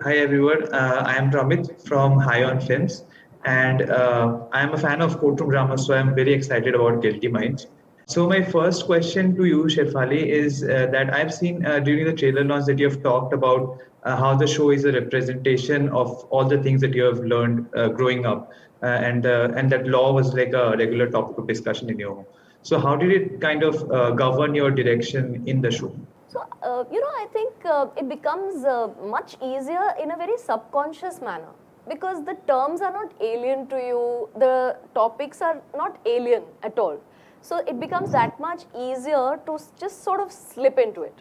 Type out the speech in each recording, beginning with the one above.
Hi everyone, I am Ramit from High On Films, and I am a fan of courtroom drama, so I am very excited about Guilty Minds. So my first question to you, Shefali, is that I've seen during the trailer launch that you have talked about how the show is a representation of all the things that you have learned growing up, and that law was like a regular topic of discussion in your home. So how did it kind of govern your direction in the show? I think it becomes much easier in a very subconscious manner because the terms are not alien to you, the topics are not alien at all. So it becomes that much easier to just sort of slip into it.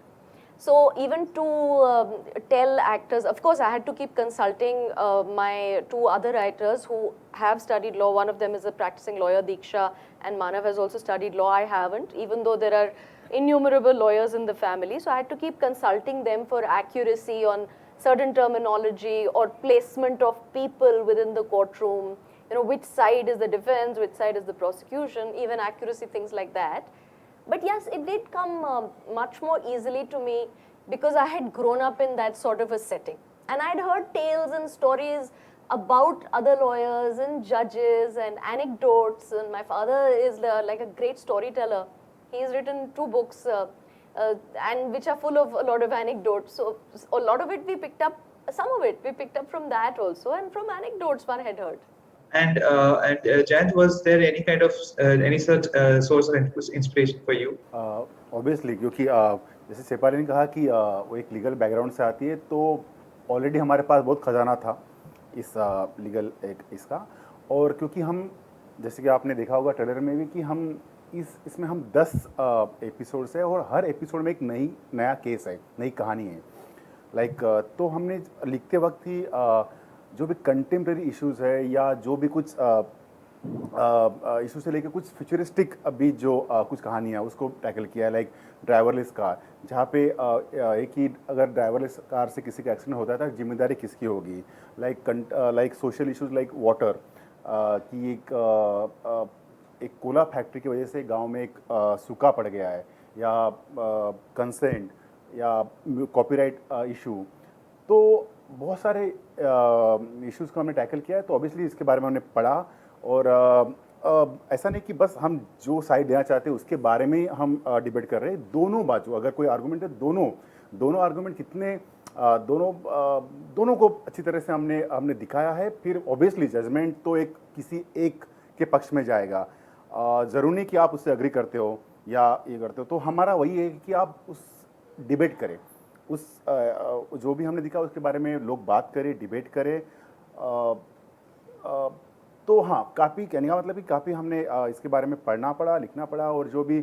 So even to tell actors, of course, I had to keep consulting my two other writers who have studied law. One of them is a practicing lawyer, Diksha, and Manav has also studied law. I haven't, even though there are innumerable lawyers in the family. So I had to keep consulting them for accuracy on certain terminology or placement of people within the courtroom. Which side is the defense, which side is the prosecution, even accuracy, things like that. But yes, it did come much more easily to me because I had grown up in that sort of a setting. And I'd heard tales and stories about other lawyers and judges and anecdotes. And my father is like a great storyteller. He's written two books and which are full of a lot of anecdotes. So a lot of it we picked up, some of it we picked up from that also and from anecdotes one had heard. And Jayant, was there any kind of any such source of inspiration for you? Obviously क्योंकि जैसे शेफाली ने कहा कि वो एक legal background से आती है, तो ऑलरेडी हमारे पास बहुत ख़जाना था इस लीगल एक इसका। और क्योंकि हम, जैसे कि आपने देखा होगा ट्रेलर में भी, कि हम इसमें हम 10 एपिसोड्स है और हर एपिसोड में एक नया केस है, नई कहानी है। तो हमने लिखते वक्त ही जो भी कंटेम्प्रेरी इश्यूज़ है या जो भी कुछ इशू से लेकर कुछ फ्यूचरिस्टिक अभी जो कुछ कहानियाँ उसको टैकल किया है। लाइक ड्राइवरलेस कार, जहाँ पे एक ही अगर ड्राइवरलेस कार से किसी का एक्सीडेंट होता है तो जिम्मेदारी किसकी होगी। Like social issues like water, कि एक कोला फैक्ट्री की वजह से गांव में एक सूखा पड़ गया है, या कंसेंट या कॉपीराइट इशू। तो बहुत सारे इश्यूज़ को हमने टैकल किया है। तो ऑब्वियसली इसके बारे में हमने पढ़ा, और ऐसा नहीं कि बस हम जो साइड देना चाहते हैं उसके बारे में हम डिबेट कर रहे हैं। दोनों बाजू, अगर कोई आर्गूमेंट है, दोनों आर्गूमेंट कितने दोनों को अच्छी तरह से हमने दिखाया है। फिर ऑब्वियसली जजमेंट तो किसी एक के पक्ष में जाएगा। ज़रूरी नहीं कि आप उससे अग्री करते हो या ये करते हो। तो हमारा वही है कि आप उस डिबेट करें, जो भी हमने दिखा उसके बारे में लोग बात करें, डिबेट करें। तो हाँ, काफ़ी कहने का मतलब कि काफ़ी हमने इसके बारे में पढ़ना पड़ा, लिखना पड़ा। और जो भी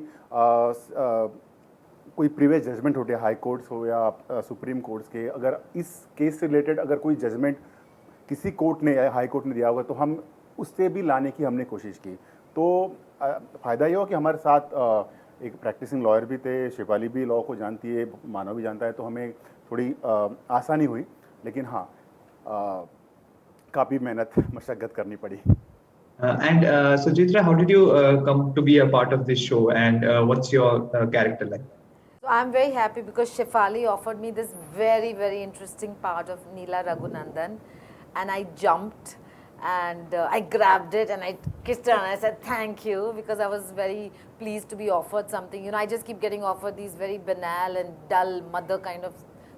कोई प्रीवियस जजमेंट होते हैं, हाई कोर्ट्स हो या सुप्रीम कोर्ट्स के, अगर इस केस से रिलेटेड अगर कोई जजमेंट किसी कोर्ट ने या हाई कोर्ट ने दिया होगा तो हम उससे भी लाने की हमने कोशिश की। तो फ़ायदा ये हो कि हमारे साथ एक प्रैक्टिसिंग लॉयर भी थे, शेफाली भी लॉ को जानती है, मानव भी जानता है, तो हमें थोड़ी आसानी हुई। लेकिन हाँ, काफ़ी मेहनत मशक्क़त करनी पड़ी। And Suchitra, how did you come to be a part of this show, and what's your character like? So I'm very happy because Shefali offered me this very, very interesting part of Neela Raghunandan, and I jumped and I grabbed it and I kissed her and I said thank you, because I was very pleased to be offered something. I just keep getting offered these very banal and dull mother kind of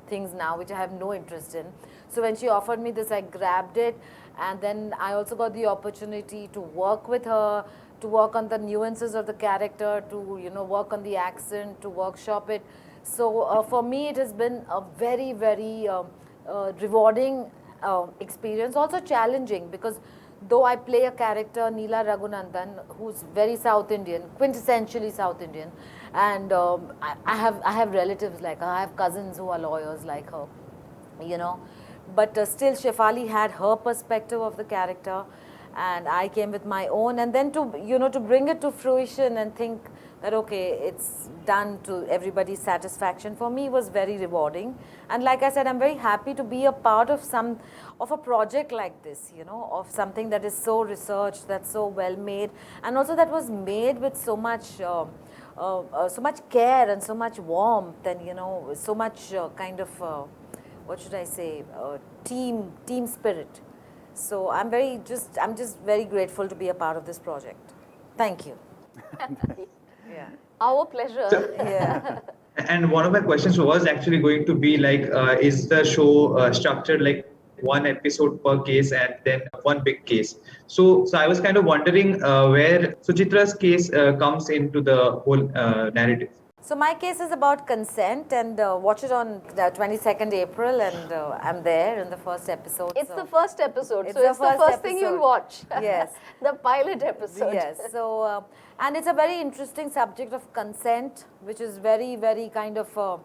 things now, which I have no interest in. So when she offered me this, I grabbed it, and then I also got the opportunity to work with her, to work on the nuances of the character, to work on the accent, to workshop it. So for me, it has been a very, very rewarding experience, also challenging, because though I play a character, Neela Raghunandan, who's very South Indian, quintessentially South Indian, and I have relatives like her, I have cousins who are lawyers like her, but still Shefali had her perspective of the character, and I came with my own, and then to bring it to fruition and think that okay, it's done to everybody's satisfaction, for me was very rewarding. And like I said, I'm very happy to be a part of a project like this, of something that is so researched, that's so well made, and also that was made with so much care and so much warmth, and so much kind of what should I say, team spirit. So I'm just very grateful to be a part of this project. Thank you. Yeah. Our pleasure. Yeah. And one of my questions was actually going to be like, is the show structured like one episode per case and then one big case? So I was kind of wondering where Suchitra's case comes into the whole narrative. So my case is about consent, and watch it on the 22nd April, and I'm there in the first episode. It's so. the first episode, It's so the it's the first first thing you'll episode. watch. Yes. The pilot episode. Yes. So, and it's a very interesting subject of consent, which is very, very kind of,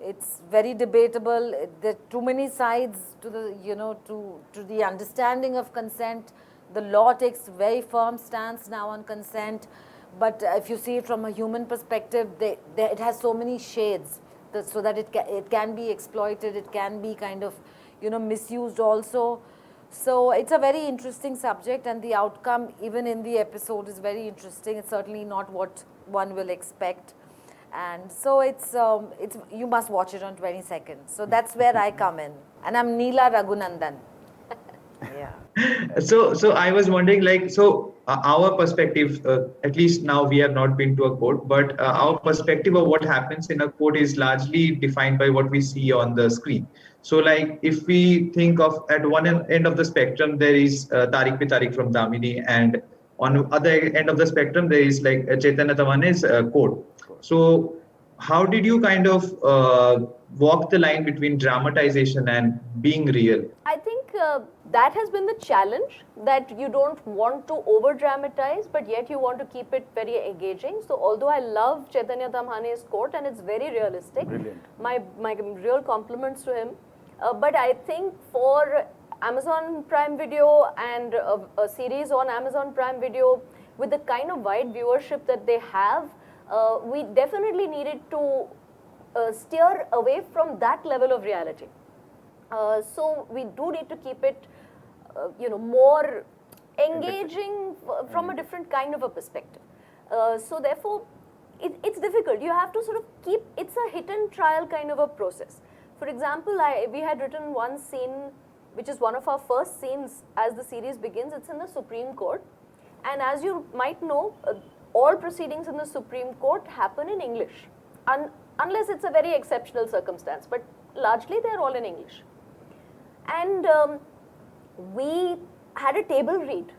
it's very debatable. There are too many sides to the, to the understanding of consent. The law takes very firm stance now on consent. But if you see it from a human perspective, it has so many shades, so that it can be exploited, it can be kind of, misused also. So it's a very interesting subject, and the outcome, even in the episode, is very interesting. It's certainly not what one will expect, and so it's you must watch it on 22nd. So that's where I come in, and I'm Neela Raghunandan. Yeah. So I was wondering, like, our perspective, at least now we have not been to a court, but our perspective of what happens in a court is largely defined by what we see on the screen. So, like, if we think of at one end of the spectrum, there is Tariq Pe Tariq from Damini, and on other end of the spectrum, there is like Chaitanya Tawane's court. So, how did you kind of walk the line between dramatization and being real? I think that has been the challenge, that you don't want to over dramatize, but yet you want to keep it very engaging. So although I love Chaitanya Tamhane's court and it's very realistic, Brilliant. my real compliments to him. But I think for Amazon Prime Video and a series on Amazon Prime Video with the kind of wide viewership that they have, we definitely needed to steer away from that level of reality. So we do need to keep it, more engaging from a different kind of a perspective. So therefore, it's difficult. You have to sort of keep, it's a hit and trial kind of a process. For example, we had written one scene, which is one of our first scenes as the series begins. It's in the Supreme Court. And as you might know, all proceedings in the Supreme Court happen in English, unless it's a very exceptional circumstance, but largely they're all in English. And we had a table read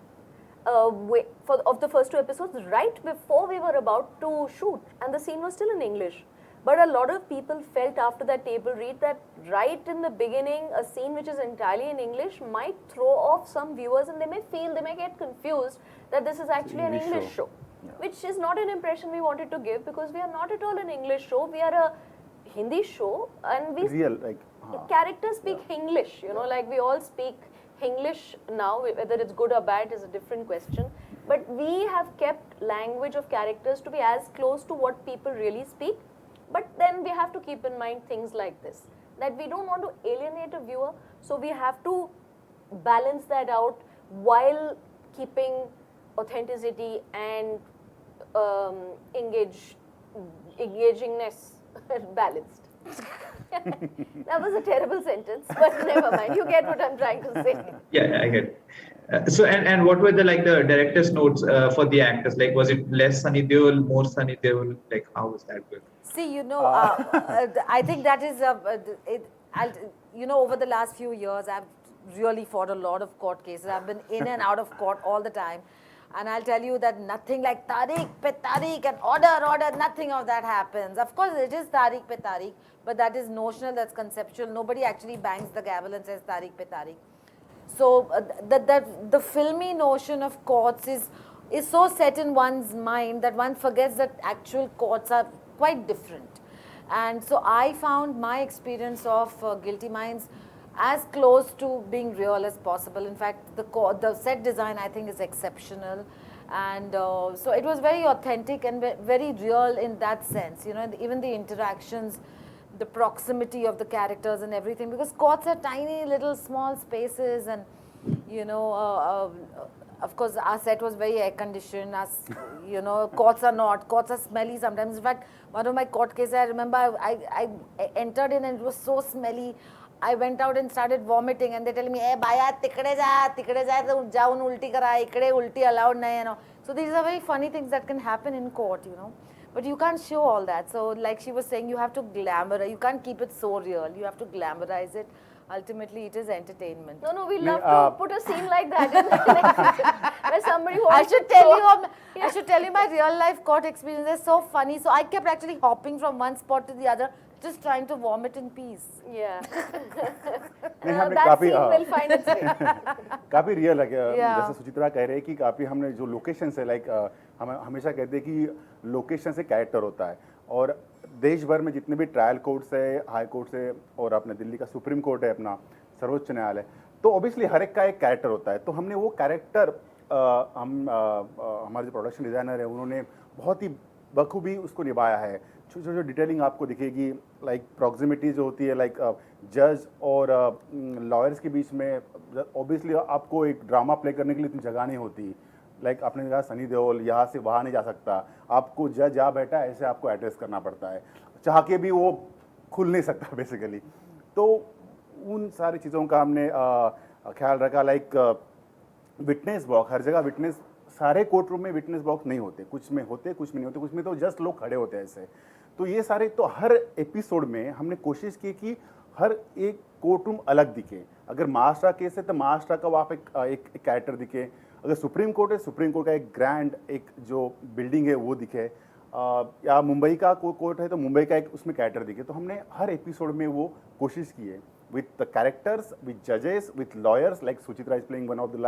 of the first two episodes right before we were about to shoot, and the scene was still in English. But a lot of people felt after that table read that right in the beginning, a scene which is entirely in English might throw off some viewers, and they may get confused that this is actually an English show. Yeah. Which is not an impression we wanted to give, because we are not at all an English show. We are a Hindi show, and characters speak English. Like we all speak English now. Whether it's good or bad is a different question. But we have kept language of characters to be as close to what people really speak. But then we have to keep in mind things like this, that we don't want to alienate a viewer. So we have to balance that out while keeping authenticity and engagingness balanced. That was a terrible sentence, but never mind. You get what I'm trying to say. Yeah, I get it. So and what were the director's notes for the actors? Like, was it less Sunny Deol, more Sunny Deol? Like, how was that good? See, I think that is over the last few years, I've really fought a lot of court cases. I've been in and out of court all the time. And I'll tell you that nothing like Tariq Pe Tariq and order, nothing of that happens. Of course, it is Tariq Pe Tariq, but that is notional, that's conceptual. Nobody actually bangs the gavel and says Tariq Pe Tariq. So the filmy notion of courts is so set in one's mind that one forgets that actual courts are quite different. And so I found my experience of Guilty Minds as close to being real as possible. In fact, the set design, I think, is exceptional. And so it was very authentic and very real in that sense. Even the interactions, the proximity of the characters and everything, because courts are tiny little small spaces, and of course our set was very air conditioned. Courts are not. Courts are smelly sometimes. In fact, one of my court cases, I remember I entered in and it was so smelly. I went out and started vomiting, and they telling me, "Hey, bhaiya, tikde ja, to jaun ulti kara, ikde ulti allowed nahi," you know. So these are very funny things that can happen in court, you know. But you can't show all that. So like she was saying, you have to glamorize. You can't keep it so real. You have to glamorize it. Ultimately, it is entertainment. No, we love to put a scene like that in the next episode, where somebody who I wants should to tell throw- you, Yeah. I should tell you my real life court experience. They're so funny. So I kept actually hopping from one spot to the other, just trying to vomit in peace. Yeah. नहीं, हमने That काफी scene will find its way. काफी real है Yeah. जैसे सुचित्रा कह रहे हैं कि काफी हमने जो लोकेशन है लाइक हम हमेशा कहते हैं कि लोकेशन से कैरेक्टर होता है और देश भर में जितने भी ट्रायल कोर्ट्स है हाई कोर्ट्स है और अपने दिल्ली का सुप्रीम कोर्ट है अपना सर्वोच्च न्यायालय तो ऑब्वियसली हर एक का एक कैरेक्टर होता है तो हमने वो कैरेक्टर हमारे जो प्रोडक्शन डिज़ाइनर है उन्होंने बहुत ही बखूबी उसको निभाया है छोटी छोटी डिटेलिंग आपको दिखेगी लाइक प्रॉक्सिमिटी जो होती है लाइक जज और लॉयर्स के बीच में ऑब्वियसली आपको एक ड्रामा प्ले करने के लिए इतनी जगह नहीं होती लाइक आपने कहा सनी देओल यहाँ से वहाँ नहीं जा सकता आपको जज जहाँ बैठा है ऐसे आपको एड्रेस करना पड़ता है चाह के भी वो खुल नहीं सकता बेसिकली तो उन सारी चीज़ों का हमने ख्याल रखा लाइक विटनेस बॉक्स हर जगह विटनेस सारे कोर्ट रूम में विटनेस बॉक्स नहीं होते कुछ में होते कुछ में नहीं होते कुछ में तो जस्ट लोग खड़े होते हैं ऐसे तो ये सारे तो हर एपिसोड में हमने कोशिश की कि हर एक कोर्ट रूम अलग दिखे अगर महाराष्ट्र केस है तो महाराष्ट्र का वहाँ पे एक कैरेक्टर दिखे अगर सुप्रीम कोर्ट है सुप्रीम कोर्ट का एक ग्रैंड एक जो बिल्डिंग है वो दिखे या मुंबई का कोर्ट है तो मुंबई का एक उसमें कैरेक्टर दिखे तो हमने हर एपिसोड में वो कोशिश की है with the characters, with judges, with lawyers like Suchitra is playing one of the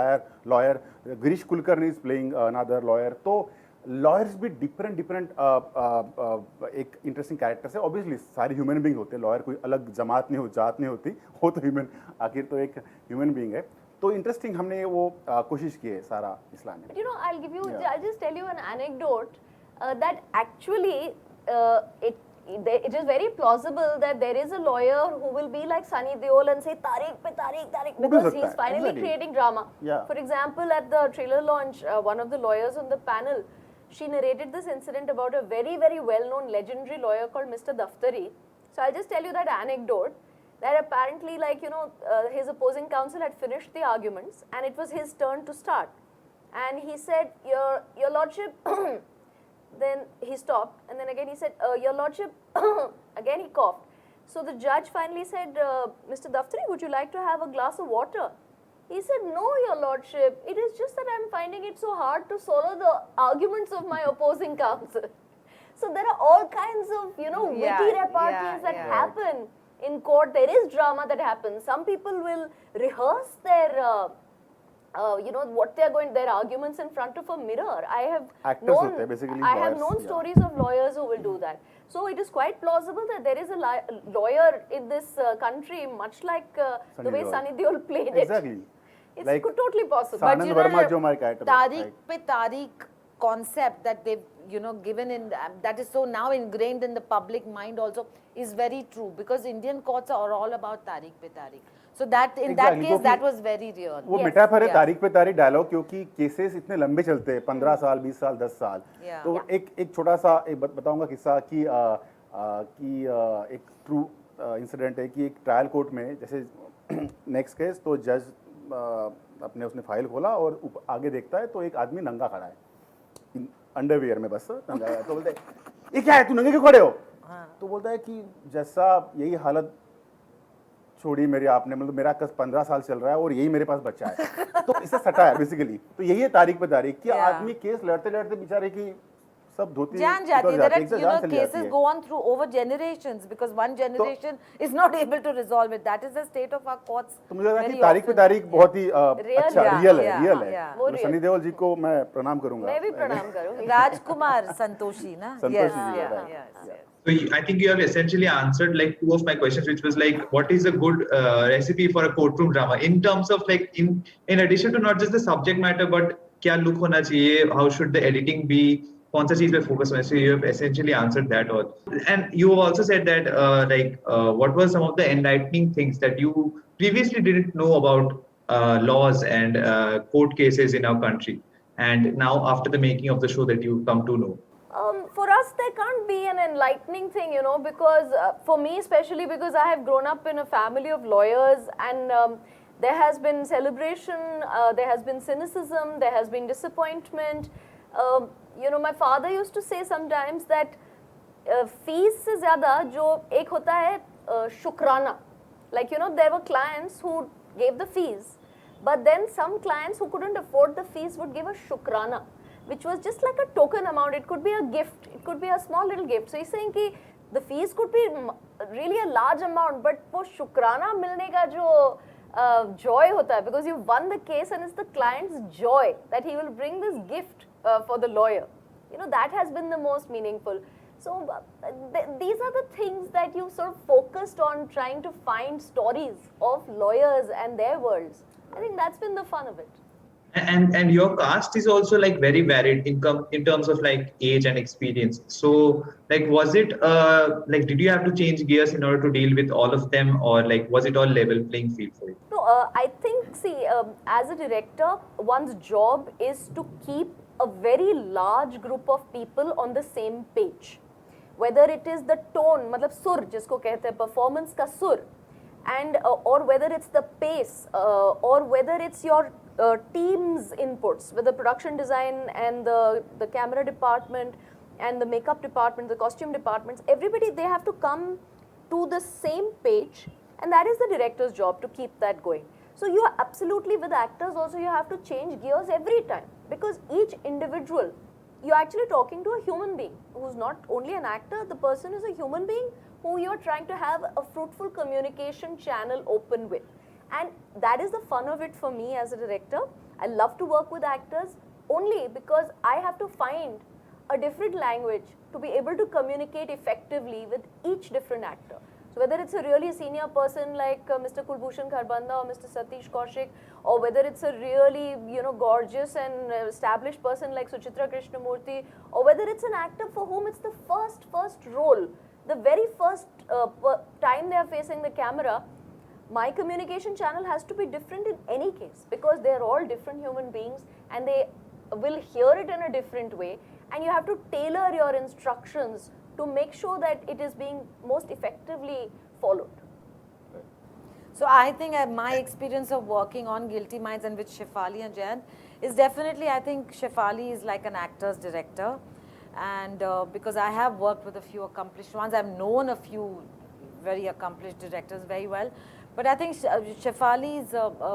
lawyer, Girish Kulkarni is playing another lawyer. तो lawyers भी different एक interesting characters है. Obviously सारे human being होते हैं. Lawyer कोई अलग जमात नहीं हो जात नहीं होती. वो तो human आखिर तो एक human being है. तो interesting हमने वो कोशिश की है सारा इस्लाम में. But you know, Yeah. I'll just tell you an anecdote that actually it is very plausible that there is a lawyer who will be like Sunny Deol and say Tariq वो भी because सकता he's है, finally exactly. creating drama. Yeah. For example, at the trailer launch, one of the lawyers on the panel, she narrated this incident about a very, very well-known legendary lawyer called Mr. Daftari. So I'll just tell you that anecdote that apparently his opposing counsel had finished the arguments and it was his turn to start. And he said, your lordship, then he stopped and then again he said, your lordship, again he coughed. So the judge finally said, Mr. Daftari, would you like to have a glass of water? He said, no, your lordship, it is just that I'm finding it so hard to swallow the arguments of my opposing counsel. So there are all kinds of, witty repartees that happen in court. There is drama that happens. Some people will rehearse their what they are going, their arguments in front of a mirror. I have Actors known, होते हैं, basically I have lawyers, known yeah. stories of lawyers who will do that. So it is quite plausible that there is a lawyer in this country, much like the Sunny way Deol. Sunny Deol played Exactly. it. It's Like totally possible. Sanand But you Verma know, जो हमारे character Tariq pe Tariq concept that they've given in that is so now ingrained in the public mind also is very true because Indian courts are all about Tariq pe Tariq. So that in that Exactly, case क्योंकि that was very real. वो Yes, metaphor है yeah. तारीख पे तारीख dialogue क्योंकि cases इतने लंबे चलते हैं 15 साल 20 साल 10 साल Yeah. तो एक छोटा सा बताऊंगा किस्सा कि एक ट्रू इंसिडेंट है कि एक ट्रायल कोर्ट में जैसे नेक्स्ट केस तो जज अपने उसने फाइल खोला और आगे देखता है तो एक आदमी नंगा खड़ा है अंडरवियर में बस नंगा है तो बोलते हैं ये क्या है तू नंगे क्यों खड़े हो तो बोलता है कि जैसा यही हालत छोड़ी मेरी आपने मतलब मेरा 15 साल चल रहा है और यही मेरे पास बच्चा है तो इससे सटा है बेसिकली तो यही है तारीख पे तारीख कि Yeah. आदमी केस लड़ते लड़ते बेचारे की सब धोती जान जाती उतर है. There एक से are जान चली जाती cases है। go on through over generations because one generation is not able to resolve it. That is the state of our courts. तो मुझे लगा कि very तारीख पे often. तारीख बहुत ही Real, अच्छा yeah, रियल है yeah, रियल है yeah. वो तो real. सनी देओल जी को मैं प्रणाम करूंगा मैं भी प्रणाम करूंगी. Rajkumar Santoshi, na? Santoshi Yes, ji, yeah, right. yes. So I think you have essentially answered like two of my questions, which was like, what is a good recipe for a courtroom drama in terms of like in addition to not just the subject matter, but क्या look होना चाहिए, how should the editing be, कौन सा चीज पे focus होना चाहिए. You have essentially answered that all, and you have also said that what were some of the enlightening things that you previously didn't know about laws and court cases in our country, and now after the making of the show that you come to know. For us, there can't be an enlightening thing, you know, because for me, especially because I have grown up in a family of lawyers, and there has been celebration, there has been cynicism, there has been disappointment. You know, my father used to say sometimes that fees से ज़्यादा जो एक होता है शुक्राना. Like, you know, there were clients who gave the fees, but then some clients who couldn't afford the fees would give a shukrana, which was just like a token amount. It could be a gift, it could be a small little gift. So he's saying कि the fees could be really a large amount, but वो शुक्राना मिलने का जो joy होता है, because you won the case and it's the client's joy that he will bring this gift for the lawyer. You know, that has been the most meaningful. So these are the things that you sort of focused on, trying to find stories of lawyers and their worlds. I think that's been the fun of it. And your cast is also like very varied in terms of like age and experience. So like, was it like, did you have to change gears in order to deal with all of them, or like was it all level playing field for you? No, I think, see, as a director, one's job is to keep a very large group of people on the same page. Whether it is the tone, मतलब सुर जिसको कहते हैं, performance का सुर, and or whether it's the pace, or whether it's your team's inputs with the production design and the camera department and the makeup department, the costume departments, everybody, they have to come to the same page, and that is the director's job to keep that going. So you are absolutely, with actors also, you have to change gears every time, because each individual, you're actually talking to a human being who's not only an actor, the person is a human being who you're trying to have a fruitful communication channel open with. And that is the fun of it for me as a director. I love to work with actors only because I have to find a different language to be able to communicate effectively with each different actor. So whether it's a really senior person like Mr. Kulbhushan Kharbanda or Mr. Satish Kaushik, or whether it's a really, you know, gorgeous and established person like Suchitra Krishnamoorthi, or whether it's an actor for whom it's the first role, the very first time they are facing the camera, my communication channel has to be different in any case, because they're all different human beings and they will hear it in a different way, and you have to tailor your instructions to make sure that it is being most effectively followed. So I think my experience of working on Guilty Minds and with Shefali and Jayant is definitely, I think Shefali is like an actor's director, and because I have worked with a few accomplished ones, I've known a few very accomplished directors very well, but I think Shefali's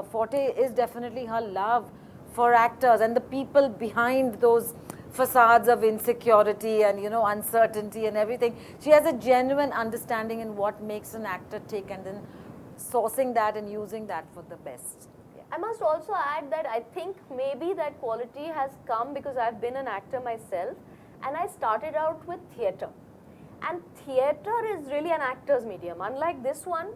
forte is definitely her love for actors and the people behind those facades of insecurity and, you know, uncertainty and everything. She has a genuine understanding in what makes an actor tick, and then sourcing that and using that for the best. I must also add that I think maybe that quality has come because I've been an actor myself, and I started out with theatre. And theatre is really an actor's medium, unlike this one,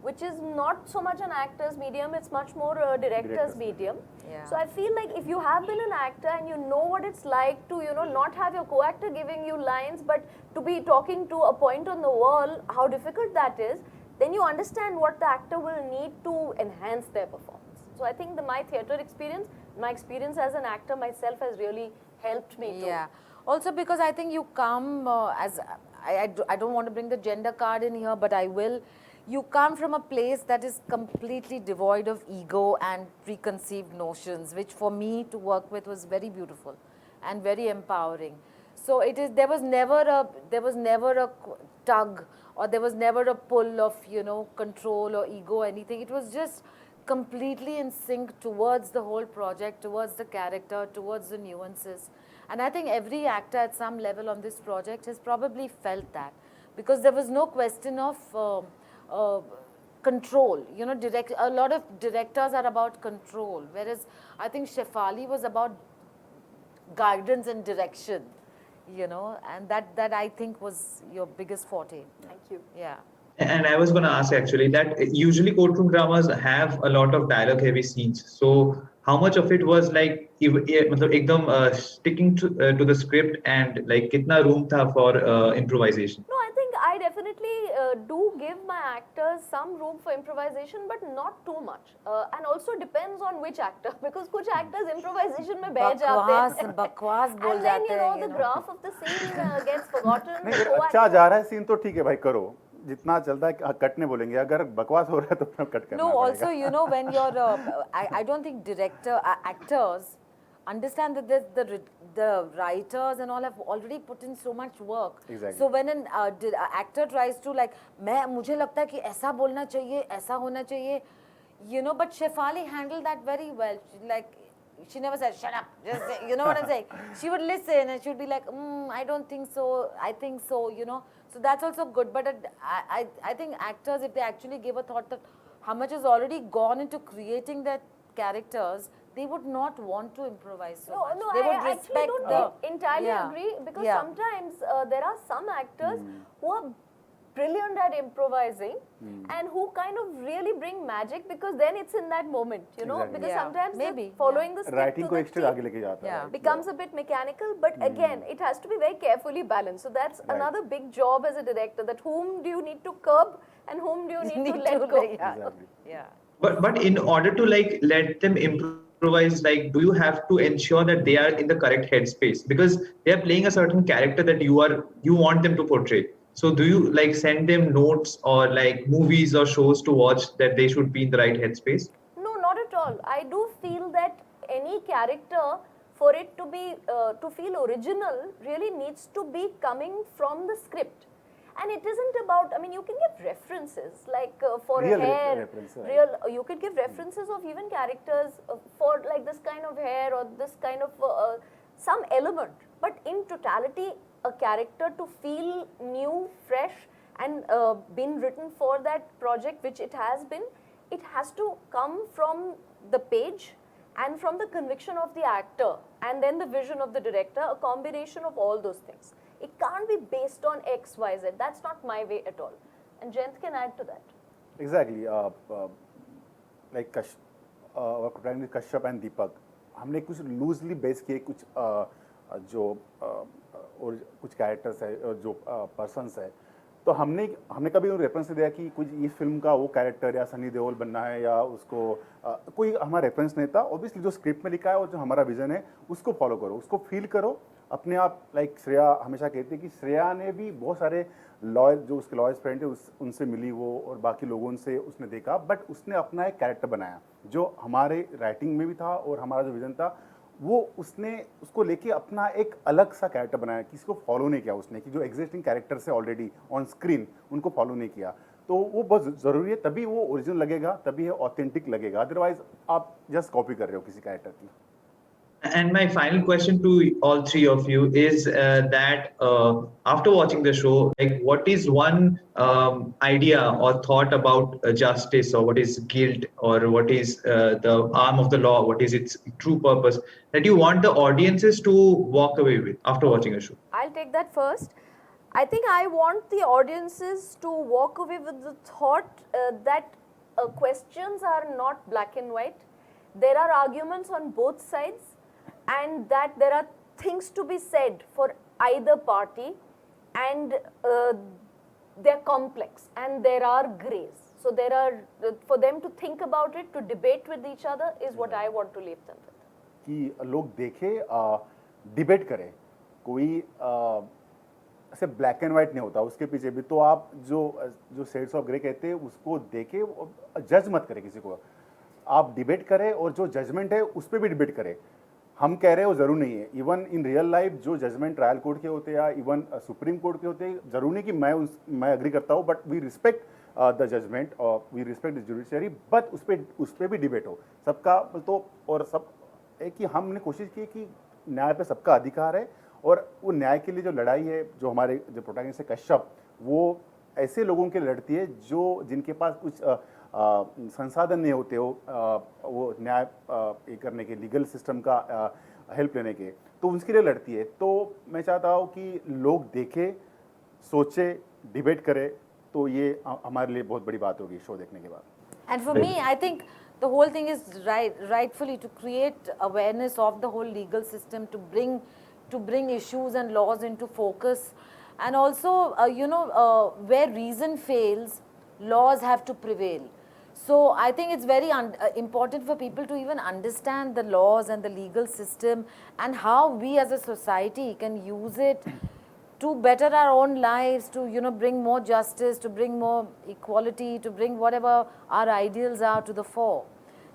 which is not so much an actor's medium, it's much more a director's medium. Yeah. So I feel like if you have been an actor and you know what it's like to, you know, not have your co-actor giving you lines, but to be talking to a point on the wall, how difficult that is, then you understand what the actor will need to enhance their performance. So I think my theatre experience, my experience as an actor myself has really helped me too. Yeah. Also because I think you come as, I don't want to bring the gender card in here, but I will. You come from a place that is completely devoid of ego and preconceived notions, which for me to work with was very beautiful and very empowering. So it is, there was never a tug, or there was never a pull of, you know, control or ego or anything. It was just completely in sync towards the whole project, towards the character, towards the nuances. And I think every actor at some level on this project has probably felt that, because there was no question of control. You know, a lot of directors are about control, whereas I think Shefali was about guidance and direction, you know, and that I think was your biggest forte. Thank you. Yeah. And I was going to ask actually that usually courtroom dramas have a lot of dialogue heavy scenes. So how much of it was like sticking to the script, and like kitna room tha for improvisation? No, I think I definitely do give my actors some room for improvisation, but not too much. And also depends on which actor, because कुछ actors improvisation में बह जाते हैं. बकवास बोल And then जाते you know हैं, the graph of the scene gets forgotten. नहीं the अगर अच्छा co-actor- जा रहा है सीन तो ठीक है भाई करो, जितना चलता है कट नहीं बोलेंगे, अगर बकवास हो रहा है तो फिर कट करना No, पड़ेगा. also, you know, when you're, I don't think actors understand that the writers and all have already put in so much work. Exactly. So when an actor tries to like, मुझे लगता है कि ऐसा बोलना चाहिए, ऐसा होना चाहिए, you know, but Shefali handled that very well. She never said, shut up, just say, you know what I'm saying? She would listen and she would be like, I don't think so, I think so, you know. So that's also good. But I think actors, if they actually give a thought that how much has already gone into creating their characters, they would not want to improvise so much. No, They would I actually respect don't entirely yeah. agree, because Yeah. sometimes there are some actors who are brilliant at improvising and who kind of really bring magic, because then it's in that moment, you know. Exactly. Because Yeah, sometimes maybe, following the script writing to को the एक stage T आगे लेके जाता है. Yeah. right? becomes a bit mechanical, but again it has to be very carefully balanced. So that's another big job as a director, that whom do you need to curb and whom do you need to let go. Yeah. Exactly. Yeah. But in order to like let them improvise, like do you have to ensure that they are in the correct headspace, because they are playing a certain character that you want them to portray? So do you like send them notes or like movies or shows to watch that they should be in the right headspace? No, not at all. I do feel that any character, for it to be to feel original, really needs to be coming from the script. And it isn't about, I mean, you can give references like for Real hair, reference, right. you could give references of even characters for like this kind of hair or this kind of some element. But in totality, a character to feel new, fresh, and been written for that project, which it has to come from the page and from the conviction of the actor and then the vision of the director, a combination of all those things. It can't be based on X, Y, Z. That's not my way at all. And Jayant can add to that. Exactly. Like our protagonist Kashyap and Deepak, हमने कुछ loosely base किए कुछ जो और कुछ characters है और जो पर्सन्स है, तो हमने कभी रेफरेंस नहीं दिया कि कुछ इस फिल्म का वो कैरेक्टर या सनी देओल बनना है या उसको कोई हमारा रेफरेंस नहीं था. ऑब्वियसली जो स्क्रिप्ट में लिखा है और जो हमारा विजन है उसको फॉलो करो, उसको फील करो अपने आप. लाइक श्रेया हमेशा कहती है कि श्रेया ने भी बहुत सारे लॉयर जो उसके लॉयर्स फ्रेंड थे उनसे मिली वो और बाकी लोगों से उसने देखा, बट उसने अपना एक कैरेक्टर बनाया जो हमारे राइटिंग में भी था और हमारा जो विजन था वो उसने उसको लेके अपना एक अलग सा कैरेक्टर बनाया. किसी को फॉलो नहीं किया उसने, कि जो एग्जिस्टिंग कैरेक्टर्स है ऑलरेडी ऑन स्क्रीन उनको फॉलो नहीं किया. तो वो बहुत ज़रूरी है, तभी वो ओरिजिनल लगेगा, तभी है ऑथेंटिक लगेगा. अदरवाइज आप जस्ट कॉपी कर रहे हो किसी कैरेक्टर की. And my final question to all three of you is that after watching the show, like what is one idea or thought about justice, or what is guilt, or what is the arm of the law, what is its true purpose, that you want the audiences to walk away with after watching a show? I'll take that first. I think I want the audiences to walk away with the thought that questions are not black and white. There are arguments on both sides, and that there are things to be said for either party, and they're complex and there are grays. So there are, for them to think about it, to debate with each other is what I want to leave them with. कि लोग देखे, debate करें, कोई ऐसे black and white नहीं होता, उसके पीछे भी तो आप जो शेड्स ऑफ ग्रे कहते हैं उसको देखे, जज मत करें किसी को, आप डिबेट करें और जो जजमेंट है उस पर भी डिबेट करें. हम कह रहे हो जरूर नहीं है, इवन इन रियल लाइफ जो जजमेंट ट्रायल कोर्ट के होते हैं या इवन सुप्रीम कोर्ट के होते हैं, जरूर नहीं कि मैं एग्री करता हूँ, but we respect the judgement और we respect the judiciary, but उस पर भी डिबेट हो सबका. तो और सब है कि हमने कोशिश की कि न्याय पे सबका अधिकार है, और वो न्याय के लिए जो लड़ाई है, जो हमारे जो प्रोटैगनिस्ट है कश्यप, वो ऐसे लोगों के लिए लड़ती है जो जिनके पास कुछ संसाधन नहीं होते हो वो न्याय करने के, लीगल सिस्टम का हेल्प लेने के, तो उनके लिए लड़ती है. तो मैं चाहता हूँ कि लोग देखें, सोचे, डिबेट करें, तो ये हमारे लिए बहुत बड़ी बात होगी शो देखने के बाद. And for me, I think the whole thing is rightfully to create awareness of the whole legal system, to bring issues and laws into focus, And also, where reason fails, laws have to prevail. So I think it's very important for people to even understand the laws and the legal system and how we as a society can use it to better our own lives, to bring more justice, to bring more equality, to bring whatever our ideals are to the fore.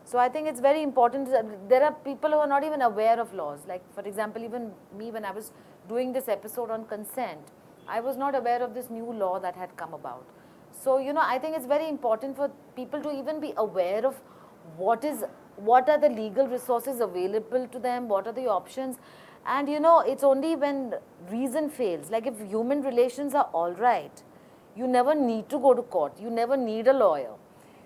So I think it's very important. There are people who are not even aware of laws. Like, for example, even me, when I was doing this episode on consent, I was not aware of this new law that had come about. So, I think it's very important for people to even be aware of what are the legal resources available to them, what are the options. And, it's only when reason fails, like if human relations are all right, you never need to go to court, you never need a lawyer.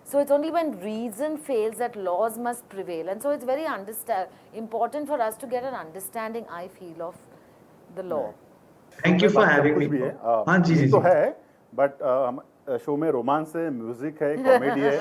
So it's only when reason fails that laws must prevail. And so it's very important for us to get an understanding, I feel, of the law. Thank you for having me. भी है हाँ जी ये जी तो जी। है but show में romance है, music है, comedy है,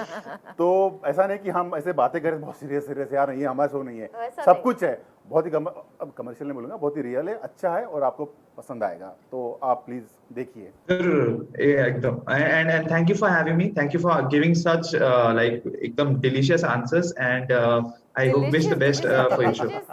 तो ऐसा नहीं कि हम ऐसे बातें करें बहुत सीरियस सीरियस यार, नहीं, हमारा शो नहीं है, वैसा सब नहीं। कुछ है, बहुत ही अब कमर्शियल नहीं बोलूंगा, बहुत ही रियल है, अच्छा है और आपको पसंद आएगा, तो आप प्लीज देखिए। जरूर, एकदम। And thank you for having me. Thank you for giving such like एकदम delicious answers, and I wish the Delicious, best did you say for your show. delicious?